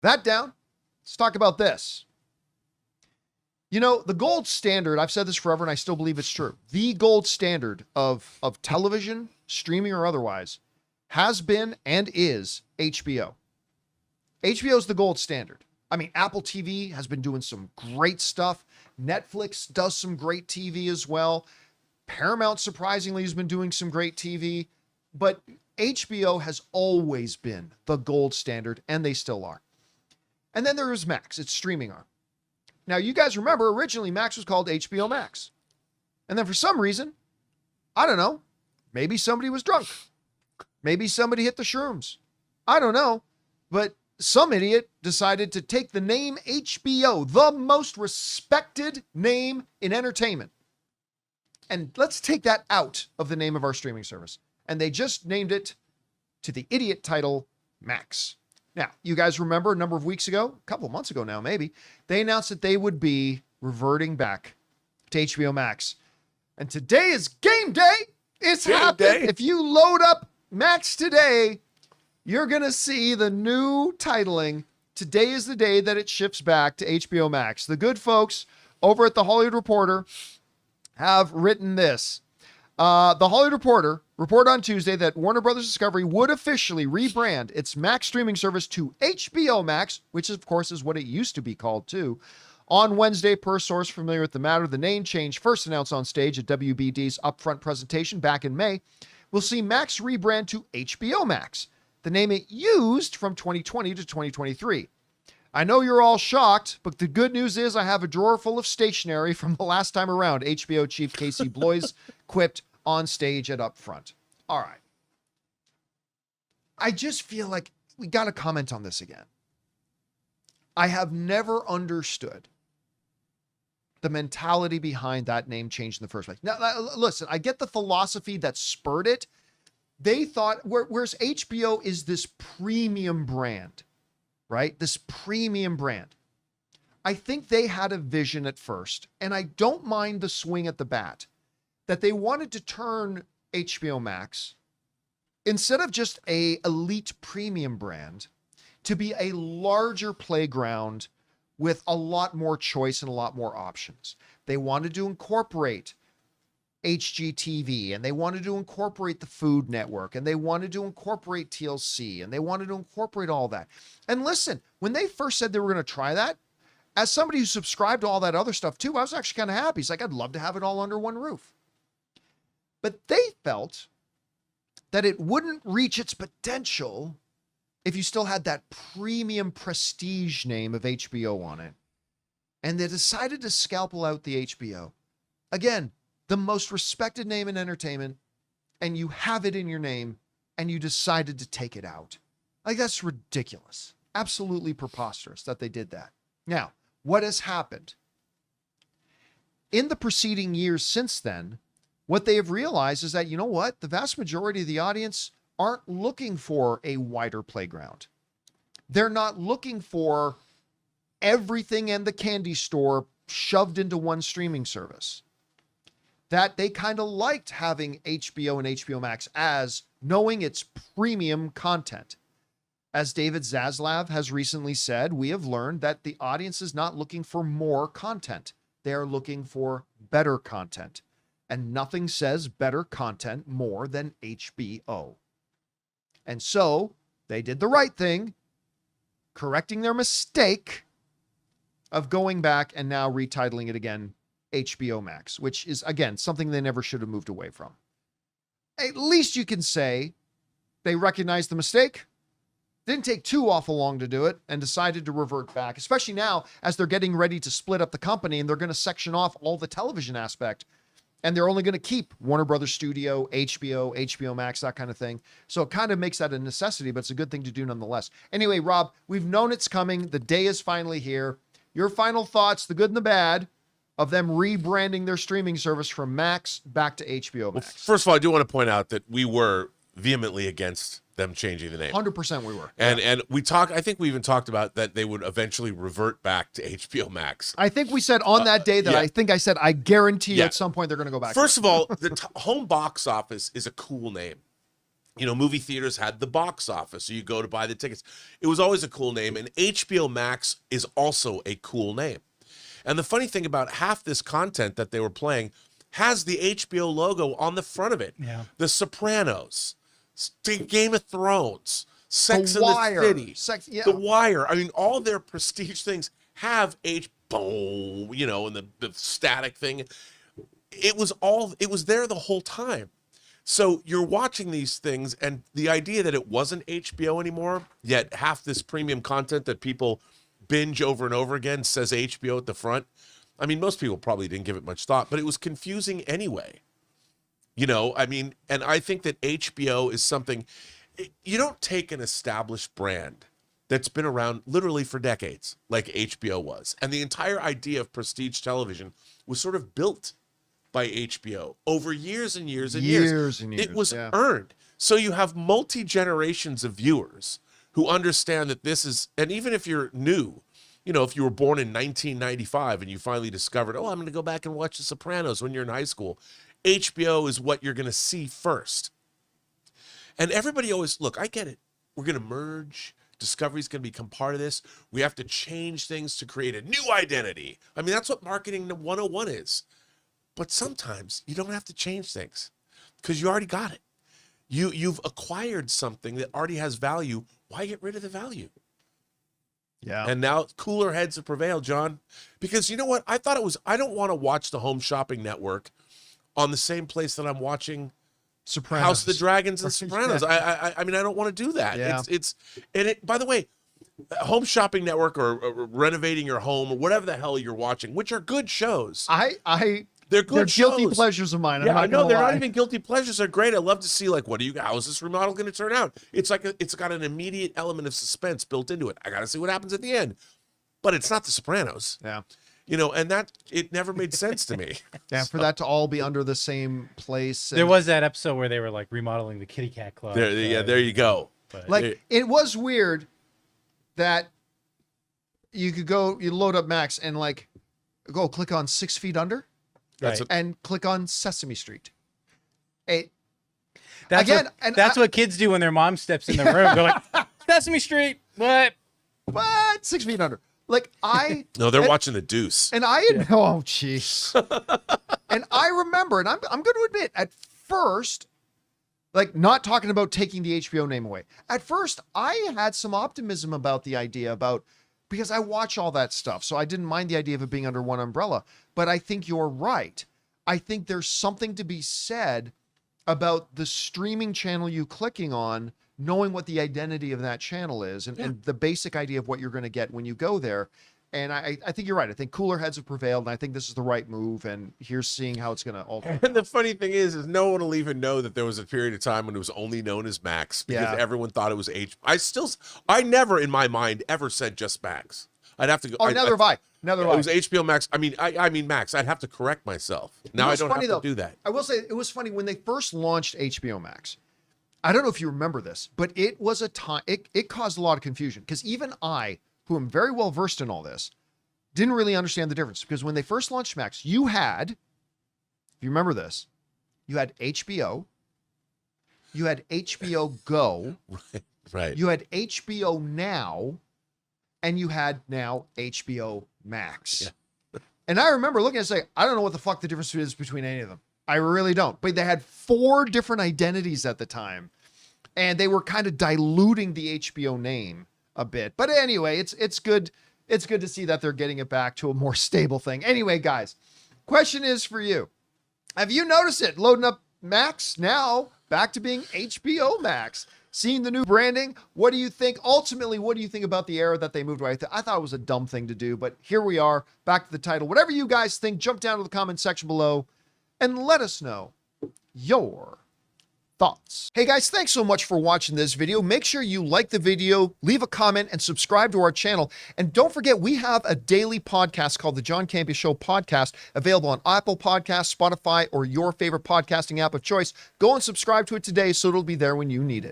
That down. Let's talk about this. You know, the gold standard, I've said this forever and I still believe it's true. The gold standard of television, streaming or otherwise, has been and is HBO. HBO is the gold standard. I mean, Apple TV has been doing some great stuff. Netflix does some great TV as well. Paramount, surprisingly, has been doing some great TV. But HBO has always been the gold standard, and they still are. And then there is Max, its streaming arm. Now, you guys remember, originally Max was called HBO Max. And then for some reason, I don't know, maybe somebody was drunk. Maybe somebody hit the shrooms. I don't know. But some idiot decided to take the name HBO, the most respected name in entertainment. And let's take that out of the name of our streaming service. And they just named it to the idiot title, Max. Now, you guys remember a number of weeks ago, a couple of months ago now, maybe, they announced that they would be reverting back to HBO Max. And today is game day. It's happening. If you load up Max today, you're going to see the new titling. Today is the day that it shifts back to HBO Max. The good folks over at the Hollywood Reporter have written this. The Hollywood Reporter reported on Tuesday that Warner Brothers Discovery would officially rebrand its Max streaming service to HBO Max, which of course is what it used to be called too. On Wednesday, per source familiar with the matter, the name change first announced on stage at WBD's upfront presentation back in May will see Max rebrand to HBO Max, the name it used from 2020 to 2023. I know you're all shocked, but the good news is I have a drawer full of stationery from the last time around, HBO chief Casey Bloys quipped on stage at Upfront. All right. I just feel like we got to comment on this again. I have never understood the mentality behind that name change in the first place. Now, listen, I get the philosophy that spurred it. They thought, whereas HBO is this premium brand, right? This premium brand. I think they had a vision at first, and I don't mind the swing at the bat, that they wanted to turn HBO Max, instead of just a elite premium brand, to be a larger playground with a lot more choice and a lot more options. They wanted to incorporate HGTV, and they wanted to incorporate the Food Network, and they wanted to incorporate TLC, and they wanted to incorporate all that. And listen, when they first said they were going to try that, as somebody who subscribed to all that other stuff too, I was actually kind of happy. It's like, I'd love to have it all under one roof. But they felt that it wouldn't reach its potential if you still had that premium prestige name of HBO on it. And they decided to scalpel out the HBO. Again, the most respected name in entertainment, and you have it in your name, and you decided to take it out. Like, that's ridiculous. Absolutely preposterous that they did that. Now, what has happened? In the preceding years since then, what they have realized is that, you know what? The vast majority of the audience aren't looking for a wider playground. They're not looking for everything and the candy store shoved into one streaming service. That they kind of liked having HBO and HBO Max as knowing it's premium content. As David Zaslav has recently said, we have learned that the audience is not looking for more content. They are looking for better content. And nothing says better content more than HBO. And so they did the right thing, correcting their mistake of going back and now retitling it again HBO Max, which is, again, something they never should have moved away from. At least you can say they recognized the mistake, didn't take too awful long to do it, and decided to revert back, especially now as they're getting ready to split up the company and they're going to section off all the television aspect. And they're only going to keep Warner Brothers Studio, HBO, HBO Max, that kind of thing. So it kind of makes that a necessity, but it's a good thing to do nonetheless. Anyway, Rob, we've known it's coming. The day is finally here. Your final thoughts, the good and the bad, of them rebranding their streaming service from Max back to HBO Max. Well, first of all, I do want to point out that we were vehemently against them changing the name. 100% we were. And we talked, I think we even talked about that they would eventually revert back to HBO Max. I think we said on that day that I said, I guarantee at some point they're going to go back. First of all, the home box office is a cool name movie theaters had the box office, so you go to buy the tickets. It was always a cool name, and HBO Max is also a cool name. And the funny thing about half this content that they were playing has the HBO logo on the front of it. Yeah. The Sopranos, Game of Thrones, Sex The and Wire. the City, Yeah. The Wire. I mean, all their prestige things have boom, and the static thing. It was there the whole time. So you're watching these things, and the idea that it wasn't HBO anymore, yet half this premium content that people binge over and over again says HBO at the front. I mean, most people probably didn't give it much thought, but it was confusing anyway. I mean, and I think that HBO is something, you don't take an established brand that's been around literally for decades, like HBO was. And the entire idea of prestige television was sort of built by HBO over years and years and years. It was earned. So you have multi-generations of viewers who understand that this is, and even if you're new, if you were born in 1995 and you finally discovered, I'm going to go back and watch The Sopranos when you're in high school, HBO is what you're going to see first. And everybody always, look, I get it. We're going to merge. Discovery's going to become part of this. We have to change things to create a new identity. I mean, that's what marketing 101 is. But sometimes you don't have to change things because you already got it. You've acquired something that already has value. Why get rid of the value? Yeah. And now cooler heads have prevailed, John. Because you know what? I don't want to watch the Home Shopping Network on the same place that I'm watching Sopranos. House of the Dragons and Sopranos. I mean, I don't want to do that. Yeah. By the way, Home Shopping Network or Renovating Your Home or whatever the hell you're watching, which are good shows. They're good shows. Guilty pleasures of mine. Yeah, I know they're not even guilty pleasures. They're great. I love to see how is this remodel going to turn out? It's it's got an immediate element of suspense built into it. I got to see what happens at the end. But it's not The Sopranos. Yeah. And that it never made sense to me. Yeah, for that to all be under the same place. There was that episode where they were like remodeling the kitty cat club. There you go. But it was weird that you could you load up Max and go click on 6 Feet Under. Right. And click on Sesame Street. That's what kids do when their mom steps in the room. They're like, Sesame Street, what? What? 6 Feet Under. No, they're watching The Deuce. And oh, jeez. And I remember, and I'm going to admit, at first, not talking about taking the HBO name away. At first, I had some optimism about the idea because I watch all that stuff. So I didn't mind the idea of it being under one umbrella. But I think you're right. I think there's something to be said about the streaming channel you clicking on, knowing what the identity of that channel is and the basic idea of what you're going to get when you go there. And I think you're right. I think cooler heads have prevailed, and I think this is the right move. And here's seeing how it's going to alter. And the funny thing is no one will even know that there was a period of time when it was only known as Max because everyone thought it was I never in my mind ever said just Max. I'd have to go. Oh, neither have I. Neither have I. It was HBO Max. I mean Max. I'd have to correct myself. Now I don't have to do that. I will say it was funny when they first launched HBO Max. I don't know if you remember this, but it was a time. It caused a lot of confusion because even I, who am very well versed in all this, didn't really understand the difference. Because when they first launched Max, you had, if you remember this, you had HBO, you had HBO Go, right. You had HBO Now, and you had now HBO Max. Yeah. And I remember looking at it and saying, I don't know what the fuck the difference is between any of them. I really don't. But they had 4 different identities at the time, and they were kind of diluting the HBO name a bit. But anyway, it's good. It's good to see that they're getting it back to a more stable thing. Anyway, guys, question is for you. Have you noticed it? Loading up Max now back to being HBO Max. Seeing the new branding, what do you think? Ultimately, what do you think about the era that they moved away? I thought it was a dumb thing to do, but here we are, back to the title. Whatever you guys think, jump down to the comment section below and let us know your thoughts. Hey guys, thanks so much for watching this video. Make sure you like the video, leave a comment, and subscribe to our channel. And don't forget, we have a daily podcast called the John Campea Show podcast, available on Apple Podcasts, Spotify, or your favorite podcasting app of choice. Go and subscribe to it today so it'll be there when you need it.